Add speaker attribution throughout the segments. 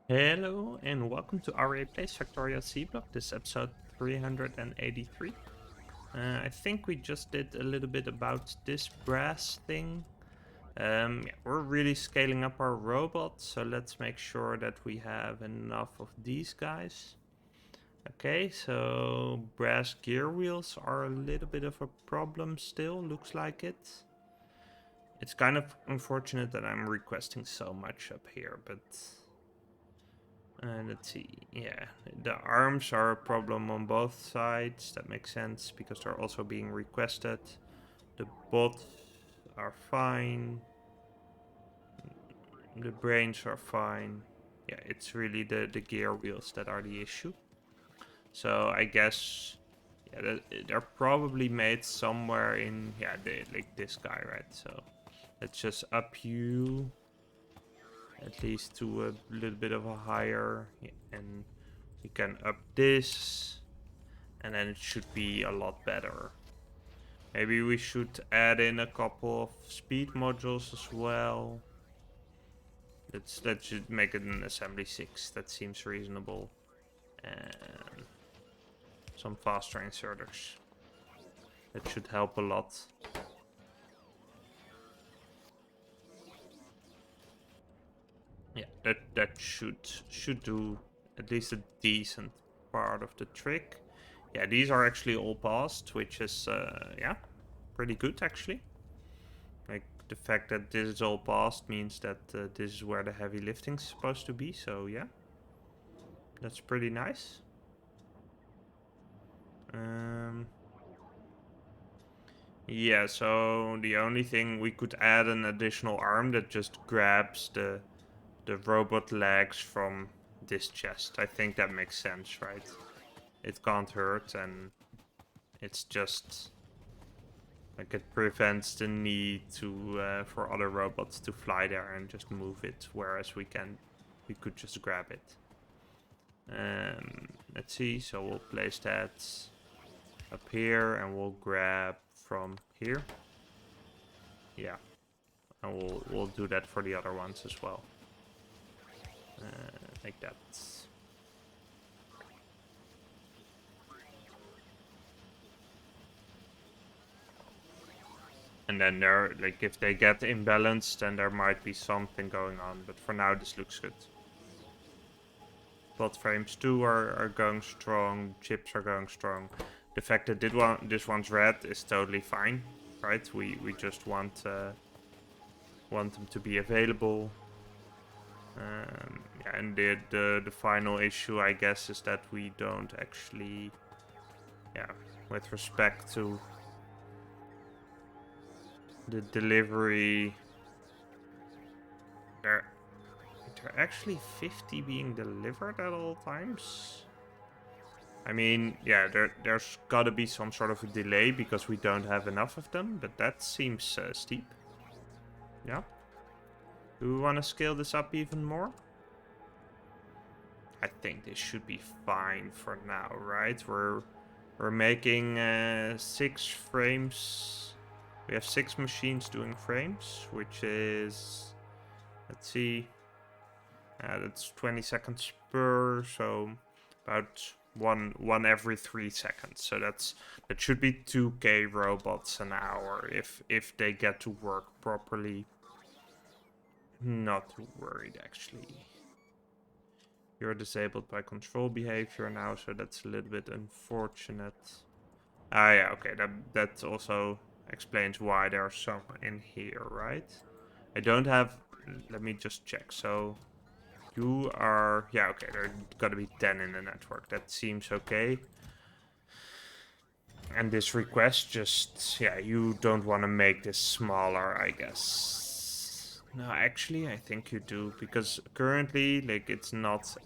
Speaker 1: Hello and welcome to Aurei Plays Factorio Seablock. This is episode 383. I think we just did a little bit about this brass thing. Yeah, we're really scaling up our robots, so let's make sure that we have enough of these guys. Okay, so brass gear wheels are a little bit of a problem still, looks like it. It's kind of unfortunate that I'm requesting so much up here, but let's see. Yeah, the arms are a problem on both sides. That makes sense because they're also being requested. The bots are fine. The brains are fine. Yeah, it's really the gear wheels that are the issue. So I guess yeah, they're probably made somewhere in like this guy, right? So let's just up you at least to a little bit of a higher, and we can up this. And then it should be a lot better. Maybe we should add in a couple of speed modules as well. Let's just make it an assembly 6. That seems reasonable. And some faster inserters. That should help a lot. Yeah, that should do at least a decent part of the trick. Yeah, these are actually all passed, which is yeah, pretty good actually. Like, the fact that this is all passed means that this is where the heavy lifting's supposed to be, so yeah. That's pretty nice. Um, yeah, so the only thing, we could add an additional arm that just grabs the robot legs from this chest. I think that makes sense, right? It can't hurt, and it's just like it prevents the need to for other robots to fly there and just move it, whereas we could just grab it. Let's see, so we'll place that up here and we'll grab from here. Yeah, and we'll do that for the other ones as well. Like that. And then there, like, if they get imbalanced, then there might be something going on. But for now, this looks good. Plot frames too are going strong. Chips are going strong. The fact that this one's red is totally fine, right? We just want them to be available. Yeah, and the final issue, I guess, is that we don't actually, yeah, with respect to the delivery, there are actually 50 being delivered at all times. I mean, yeah, there's got to be some sort of a delay because we don't have enough of them, but that seems steep. Yeah. Do we want to scale this up even more? I think this should be fine for now, right? We're making 6 frames. We have 6 machines doing frames, which is, let's see, that's 20 seconds per, so about one every 3 seconds. So that should be 2k robots an hour if they get to work properly. Not too worried actually. You're disabled by control behavior now, so that's a little bit unfortunate. Ah, yeah, okay, that also explains why there's some in here, right? I don't have... Let me just check. So, you are... Yeah, okay, there gotta be 10 in the network. That seems okay. And this request just... Yeah, you don't want to make this smaller, I guess. No, actually, I think you do. Because currently, like, it's not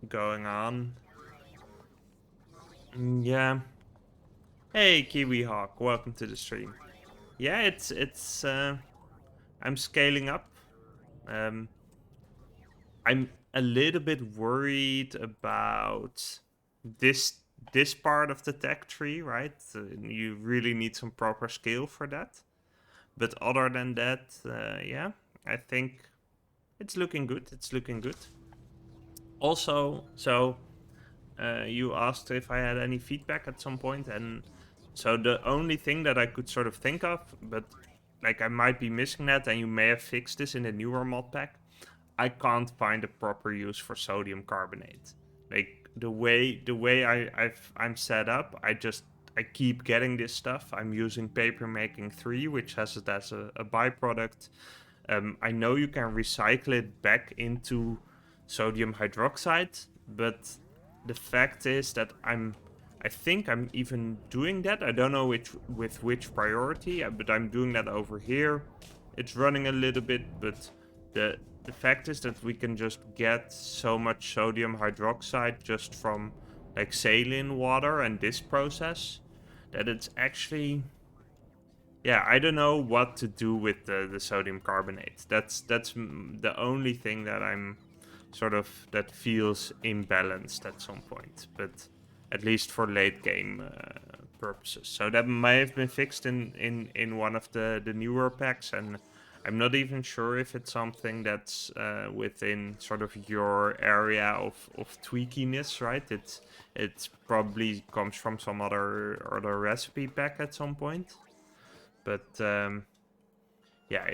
Speaker 1: going on. Yeah. Hey, Kiwi Hawk, welcome to the stream. Yeah, it's I'm scaling up. Um, I'm a little bit worried about this this part of the tech tree, right? You really need some proper scale for that. But other than that, yeah, I think it's looking good. It's looking good. Also, so you asked if I had any feedback at some point, and so the only thing that I could sort of think of, but like I might be missing that, and you may have fixed this in the newer mod pack. I can't find a proper use for sodium carbonate. Like the way I'm set up, I keep getting this stuff. I'm using paper making 3, which has it as a byproduct. I know you can recycle it back into sodium hydroxide, but the fact is that I think I'm even doing that. I don't know with which priority, but I'm doing that over here. It's running a little bit, but the fact is that we can just get so much sodium hydroxide just from like saline water and this process that it's actually, yeah, I don't know what to do with the sodium carbonate. That's the only thing that I'm sort of that feels imbalanced at some point, but at least for late game purposes. So that may have been fixed in one of the newer packs, and I'm not even sure if it's something that's within sort of your area of tweakiness, right? It probably comes from some other recipe pack at some point. But yeah,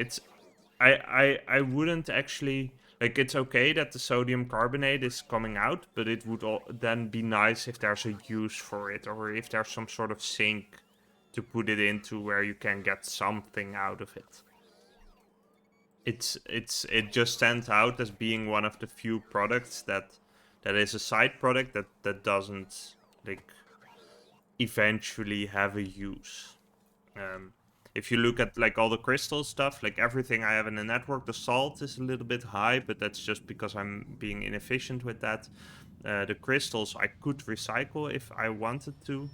Speaker 1: I wouldn't actually like. It's okay that the sodium carbonate is coming out, but it would then be nice if there's a use for it, or if there's some sort of sink to put it into where you can get something out of it. It just stands out as being one of the few products that is a side product that doesn't like eventually have a use. Um, if you look at like all the crystal stuff, like everything I have in the network, the salt is a little bit high, but that's just because I'm being inefficient with that. The crystals I could recycle if I wanted to.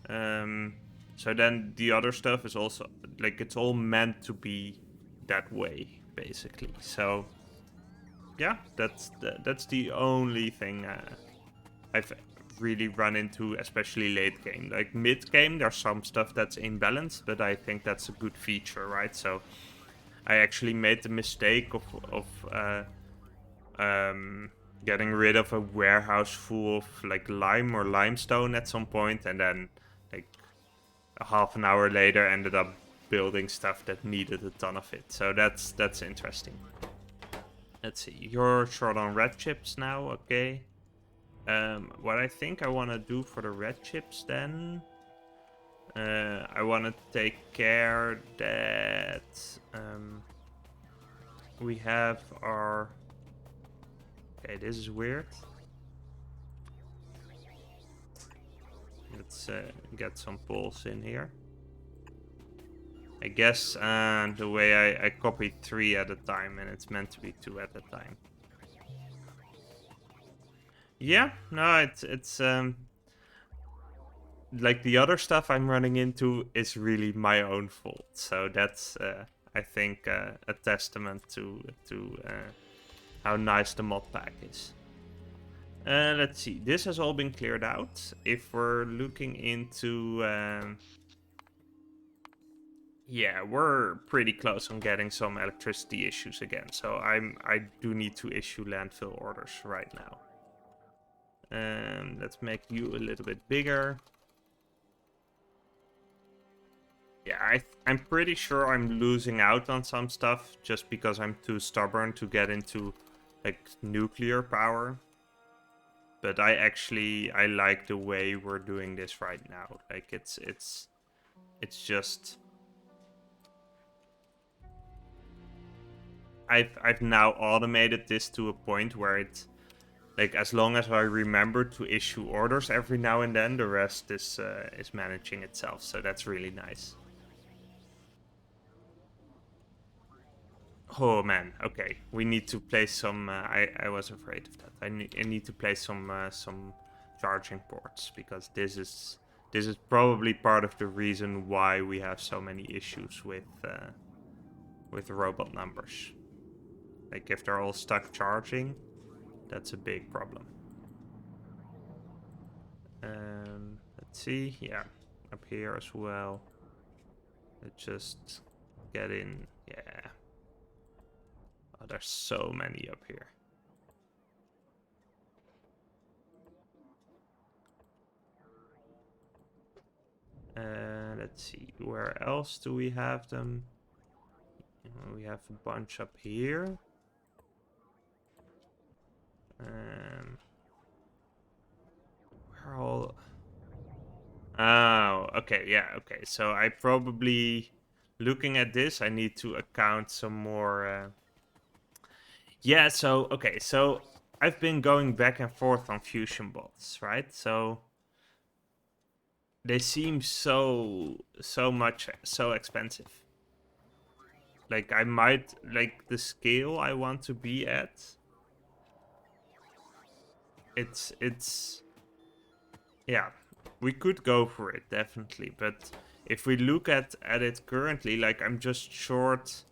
Speaker 1: Um, so then the other stuff is also like it's all meant to be that way, basically. So yeah, that's the only thing I've really run into, especially late game. Like mid game, there's some stuff that's imbalanced, but I think that's a good feature, right? So I actually made the mistake of um, getting rid of a warehouse full of like lime or limestone at some point, and then like a half an hour later ended up building stuff that needed a ton of it. So that's interesting. Let's see. You're short on red chips now, okay? What I think I want to do for the red chips then, I want to take care that we have our... Okay, this is weird. Let's get some poles in here. I guess the way I copied 3 at a time, and it's meant to be 2 at a time. Yeah, no, it's like the other stuff I'm running into is really my own fault. So that's I think a testament to how nice the mod pack is. Let's see. This has all been cleared out. If we're looking into yeah, we're pretty close on getting some electricity issues again. So I do need to issue landfill orders right now. Let's make you a little bit bigger. Yeah, I'm pretty sure I'm losing out on some stuff just because I'm too stubborn to get into like nuclear power. But I like the way we're doing this right now. Like it's just I've now automated this to a point where it's like as long as I remember to issue orders every now and then, the rest is managing itself. So that's really nice. Oh man, okay. We need to place some. I was afraid of that. I need to place some charging ports because this is probably part of the reason why we have so many issues with robot numbers. Like if they're all stuck charging, that's a big problem. Let's see. Yeah, up here as well. Let's just get in. Yeah. Oh, there's so many up here. let's see, where else do we have them? We have a bunch up here. Where all... Oh, okay, yeah, okay. So I probably, looking at this, I need to account some more. Yeah, so, okay, so I've been going back and forth on fusion bots, right? So they seem so expensive. Like I might, like the scale I want to be at. It's yeah, we could go for it definitely, but if we look at it currently, like I'm just short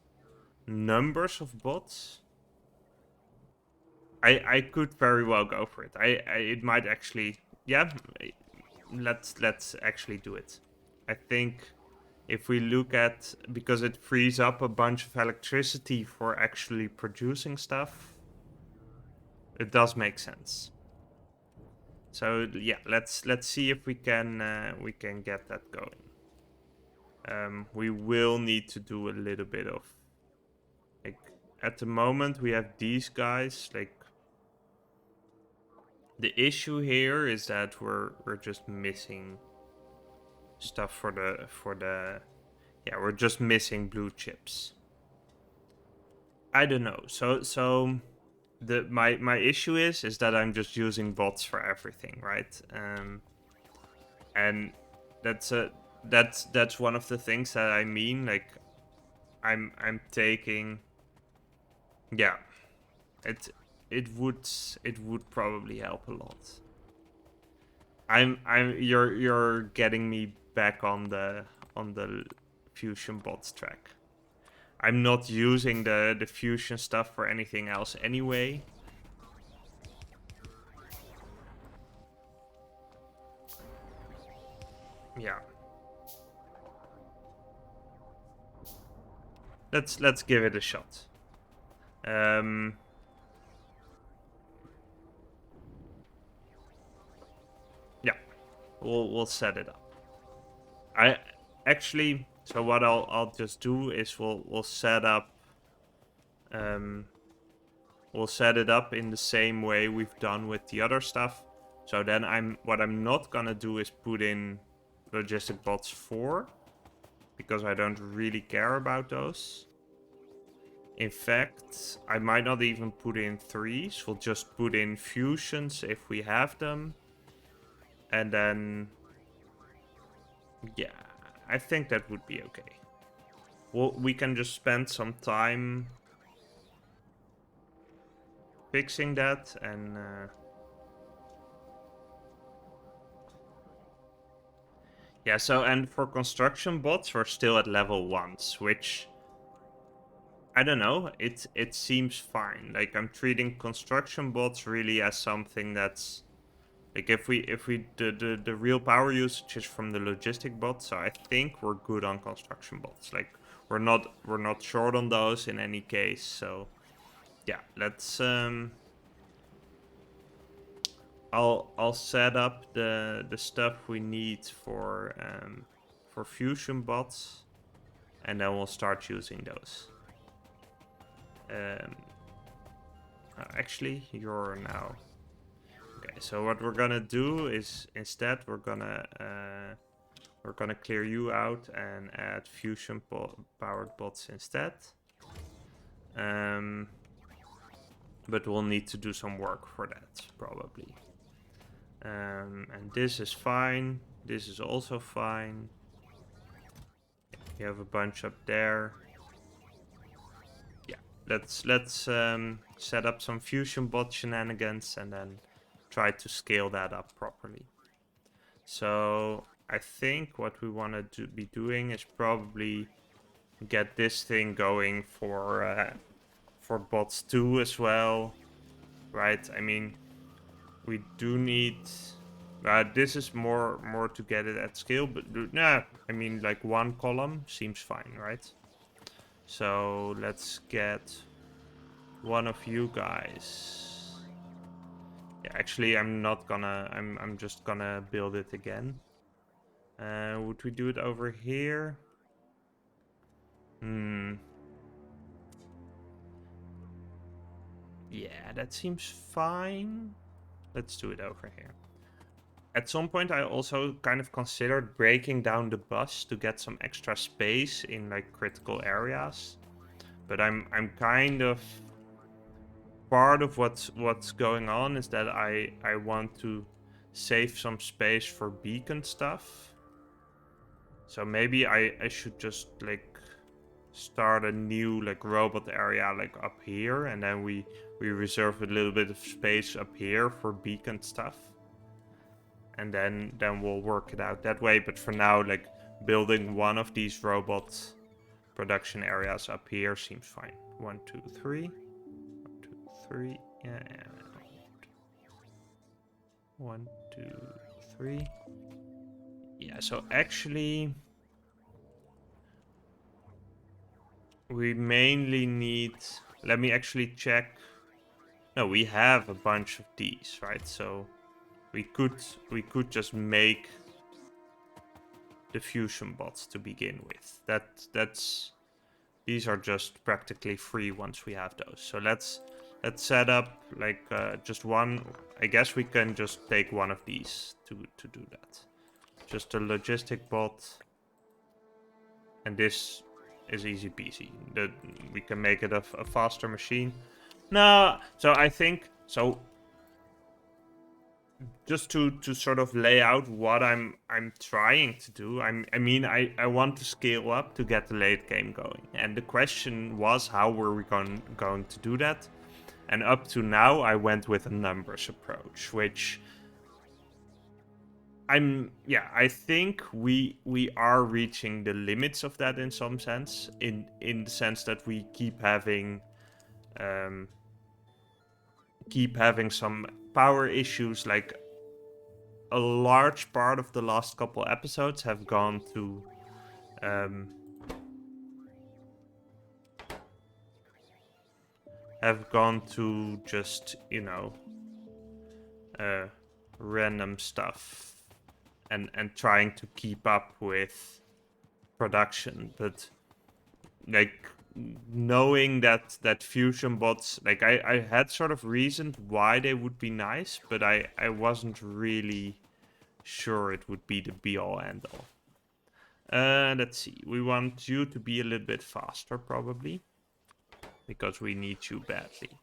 Speaker 1: numbers of bots. I could very well go for it. It might actually, yeah, let's actually do it. I think if we look at, because it frees up a bunch of electricity for actually producing stuff, it does make sense. So yeah, let's see if we can get that going. We will need to do a little bit of, like, at the moment we have these guys. Like, the issue here is that we're just missing stuff for the yeah, we're just missing blue chips. I don't know. So the my issue is that I'm just using bots for everything, right? And that's one of the things that I mean. Like, I'm taking, yeah, it it would probably help a lot. You're getting me back on the fusion bots track. I'm not using the fusion stuff for anything else anyway. Yeah. Let's give it a shot. Yeah, we'll set it up. I actually, so what I'll just do is we'll set up we'll set it up in the same way we've done with the other stuff. So then what I'm not gonna do is put in logistic bots 4, because I don't really care about those. In fact, I might not even put in 3s. We'll just put in fusions if we have them. And then, yeah, I think that would be okay. Well, we can just spend some time fixing that, and yeah, so, and for construction bots, we're still at level 1s, which, I don't know, it seems fine. Like, I'm treating construction bots really as something that's, like, if we the real power usage is from the logistic bots, so I think we're good on construction bots. Like, we're not short on those in any case. So yeah, let's I'll set up the stuff we need for fusion bots, and then we'll start using those. Actually, you're now okay. So what we're gonna do is, instead we're gonna clear you out and add fusion powered bots instead. But we'll need to do some work for that probably. And this is fine. This is also fine. You have a bunch up there. Yeah, let's set up some fusion bot shenanigans and then try to scale that up properly. So I think what we want to be doing is probably get this thing going for bots 2 as well, right? I mean, we do need. This is more to get it at scale, but nah, I mean, like, 1 column seems fine, right? So let's get one of you guys. Yeah, actually, I'm not gonna. I'm just gonna build it again. Would we do it over here? Yeah, that seems fine. Let's do it over here. At some point, I also kind of considered breaking down the bus to get some extra space in like critical areas. But I'm kind of part of what's going on is that I want to save some space for beacon stuff. So maybe I should just like start a new like robot area like up here, and then we reserve a little bit of space up here for beacon stuff. And then we'll work it out that way. But for now, like building one of these robot production areas up here seems fine. 1, 2, 3. 1, 2, 3. Yeah. 1, 2, 3. Yeah, so actually we mainly need, let me actually check. No, we have a bunch of these, right? So we could just make the fusion bots to begin with. That's these are just practically free once we have those. So let's set up like just one. I guess we can just take one of these to do that. Just a logistic bot, and this is easy peasy. We can make it a faster machine. No, so I think so. Just to sort of lay out what I'm trying to do. I mean I want to scale up to get the late game going, and the question was how were we going to do that? And up to now I went with a numbers approach, which I think we are reaching the limits of that in some sense, in the sense that we keep having some power issues. Like a large part of the last couple episodes have gone to just, you know, random stuff and trying to keep up with production. But like knowing that fusion bots, like I had sort of reasoned why they would be nice, but I wasn't really sure it would be the be all end all. Let's see. We want you to be a little bit faster, probably, because we need you badly.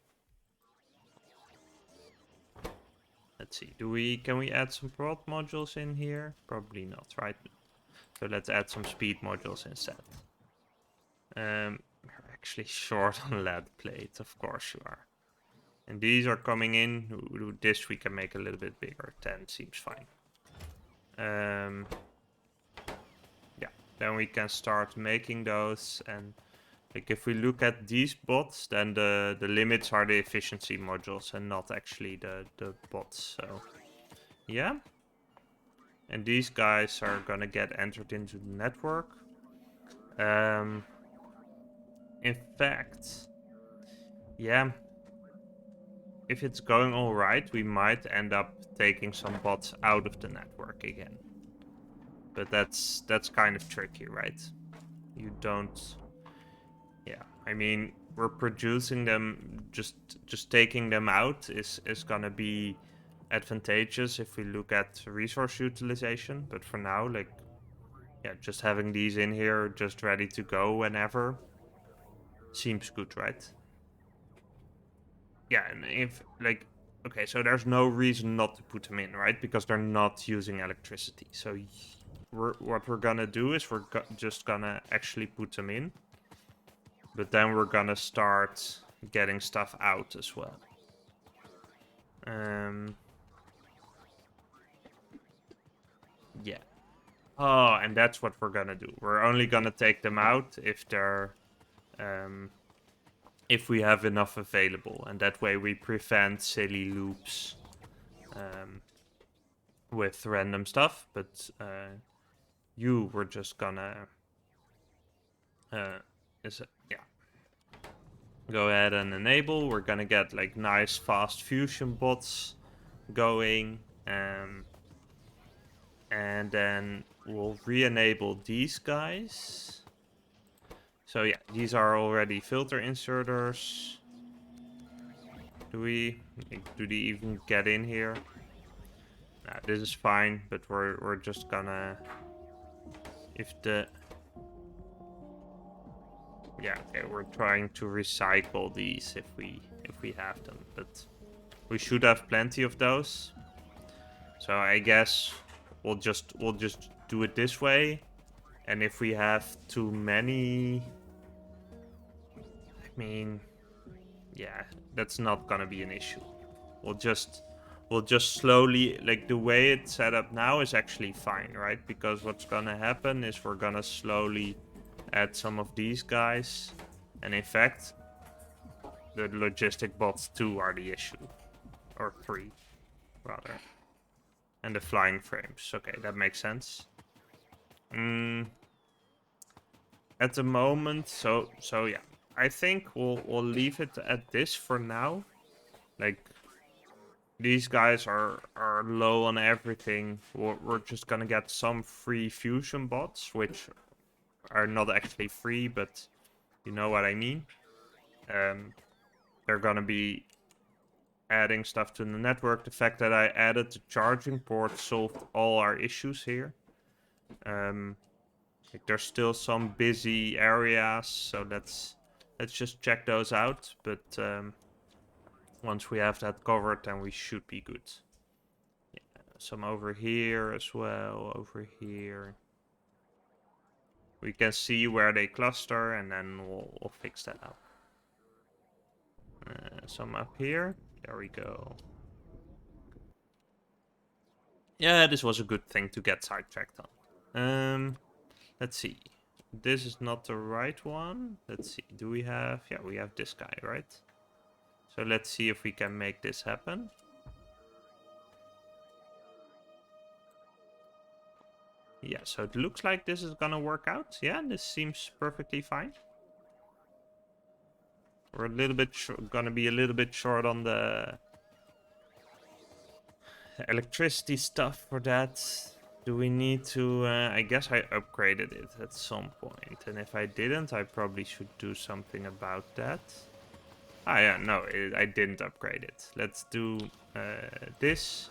Speaker 1: Let's see. Can we add some prod modules in here? Probably not, right? So let's add some speed modules instead. We're actually short on lead plate, of course you are. And these are coming in. This we can make a little bit bigger. 10 seems fine. Yeah, then we can start making those. And like if we look at these bots, then the limits are the efficiency modules and not actually the bots. So yeah. And these guys are gonna get entered into the network. In fact, yeah, if it's going all right, we might end up taking some bots out of the network again. But that's kind of tricky, right? You don't. Yeah, I mean, we're producing them. Just taking them out is gonna be advantageous if we look at resource utilization. But for now, like, yeah, just having these in here, just ready to go whenever, seems good, right? Yeah, and if, like, okay, so there's no reason not to put them in, right? Because they're not using electricity. So what we're gonna do is we're just gonna actually put them in. But then we're gonna start getting stuff out as well. Yeah. Oh, and that's what we're gonna do. We're only gonna take them out if they're if we have enough available, and that way we prevent silly loops with random stuff. But you were just gonna yeah, go ahead and enable. We're gonna get like nice fast fusion bots going. And then we'll re-enable these guys. So yeah, these are already filter inserters. Do they even get in here? Nah, this is fine, but we're just gonna, if the, yeah, okay, we're trying to recycle these if we have them, but we should have plenty of those. So I guess we'll just do it this way. And if we have too many, I mean, yeah, that's not gonna be an issue. We'll just slowly, like the way it's set up now is actually fine, right? Because what's gonna happen is we're gonna slowly add some of these guys. And in fact, the logistic bots 2 are the issue. Or 3, rather. And the flying frames. Okay, that makes sense. At the moment, so yeah. I think we'll leave it at this for now. Like, these guys are low on everything. We're just gonna get some free fusion bots, which are not actually free, but you know what I mean. They're gonna be adding stuff to the network. The fact that I added the charging port solved all our issues here. Like, there's still some busy areas, so let's just check those out. But once we have that covered, then we should be good. Yeah, some over here as well, over here. We can see where they cluster, and then we'll fix that up. Some up here. There we go. Yeah, this was a good thing to get sidetracked on. Let's see. This is not the right one. Let's see. Do we have... Yeah, we have this guy, right? So let's see if we can make this happen. Yeah, so it looks like this is gonna work out. Yeah, this seems perfectly fine. We're a little bit gonna be a little bit short on the electricity stuff for that. Do we need to... I guess I upgraded it at some point. And if I didn't, I probably should do something about that. Ah, yeah, no, I didn't upgrade it. Let's do this.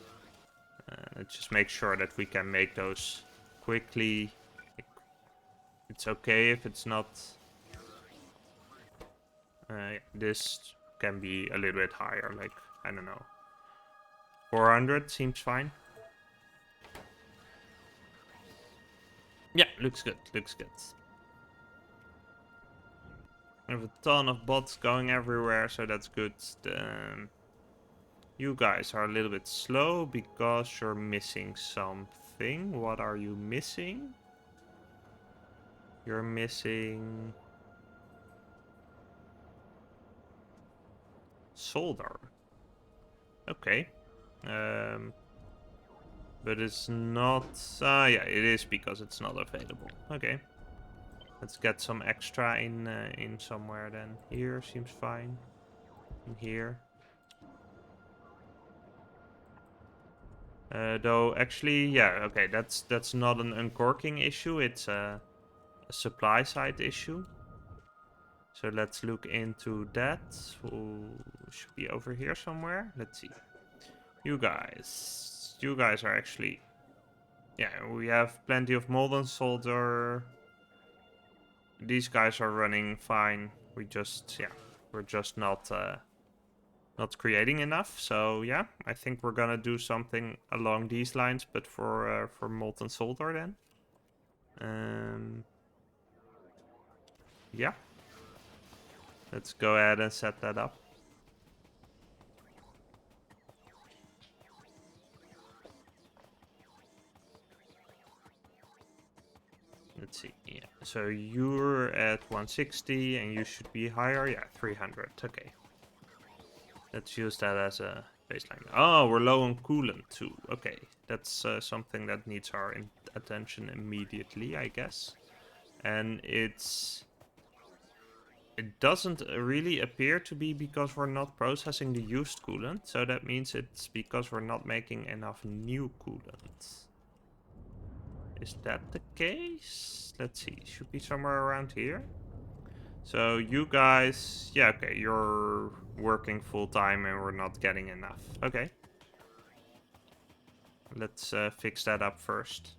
Speaker 1: Let's just make sure that we can make those quickly. It's okay if it's not... this can be a little bit higher, like, I don't know. 400 seems fine. Yeah, looks good, looks good. We have a ton of bots going everywhere, so that's good. You guys are a little bit slow because you're missing something. What are you missing? You're missing... solder. Okay. But it's not... yeah, it is because it's not available. Okay. Let's get some extra in somewhere then. Here seems fine. In here. Though, actually, yeah, okay, that's not an uncorking issue. It's a supply side issue. So let's look into that. Ooh, should be over here somewhere. Let's see. You guys are actually... Yeah, we have plenty of molten solder. These guys are running fine. We just, yeah, we're just not creating enough. So yeah, I think we're gonna do something along these lines, but for molten solder then. Yeah. Let's go ahead and set that up. Let's see. Yeah. So you're at 160 and you should be higher. Yeah, 300. Okay. Let's use that as a baseline. Oh, we're low on coolant too. Okay. That's something that needs our attention immediately, I guess. And it doesn't really appear to be because we're not processing the used coolant. So that means it's because we're not making enough new coolant. Is that the case? Let's see. Should be somewhere around here. So you guys, yeah, okay, you're working full time and we're not getting enough. Okay. Let's fix that up first.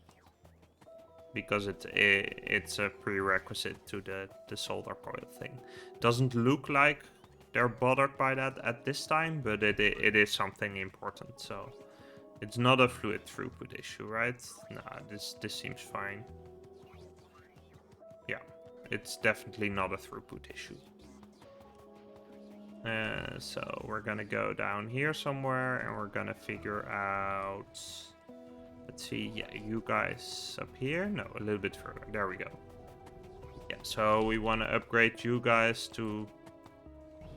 Speaker 1: Because it's a prerequisite to the solder coil thing. Doesn't look like they're bothered by that at this time, but it is something important. So it's not a fluid throughput issue, right? Nah, this seems fine. Yeah, it's definitely not a throughput issue. So we're gonna go down here somewhere and we're gonna figure out. Let's see, yeah, you guys up here? No, a little bit further. There we go. Yeah, so we want to upgrade you guys to...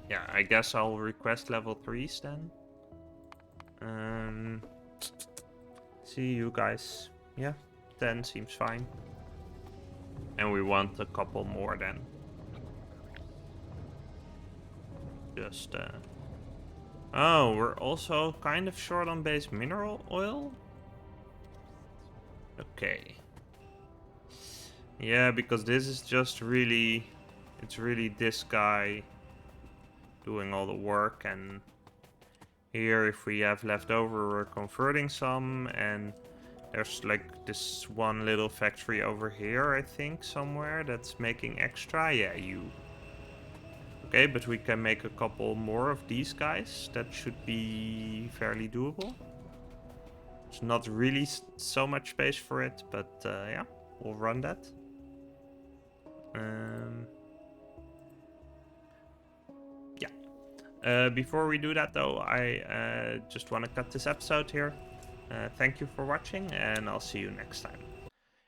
Speaker 1: Yeah, I guess I'll request level 3s then. See you guys. Yeah, 10 seems fine. And we want a couple more then. Just, Oh, we're also kind of short on base mineral oil? Okay. Yeah, because this is just really... It's really this guy doing all the work, and here if we have left over we're converting some, and there's like this one little factory over here I think somewhere that's making extra. Yeah, you. Okay, but we can make a couple more of these guys. That should be fairly doable. There's not really so much space for it, but yeah, we'll run that. Before we do that though, I just want to cut this episode here. Thank you for watching, and I'll see you next time.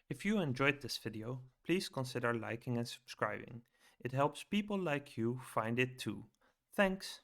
Speaker 1: If you enjoyed this video, please consider liking and subscribing. It helps people like you find it too. Thanks!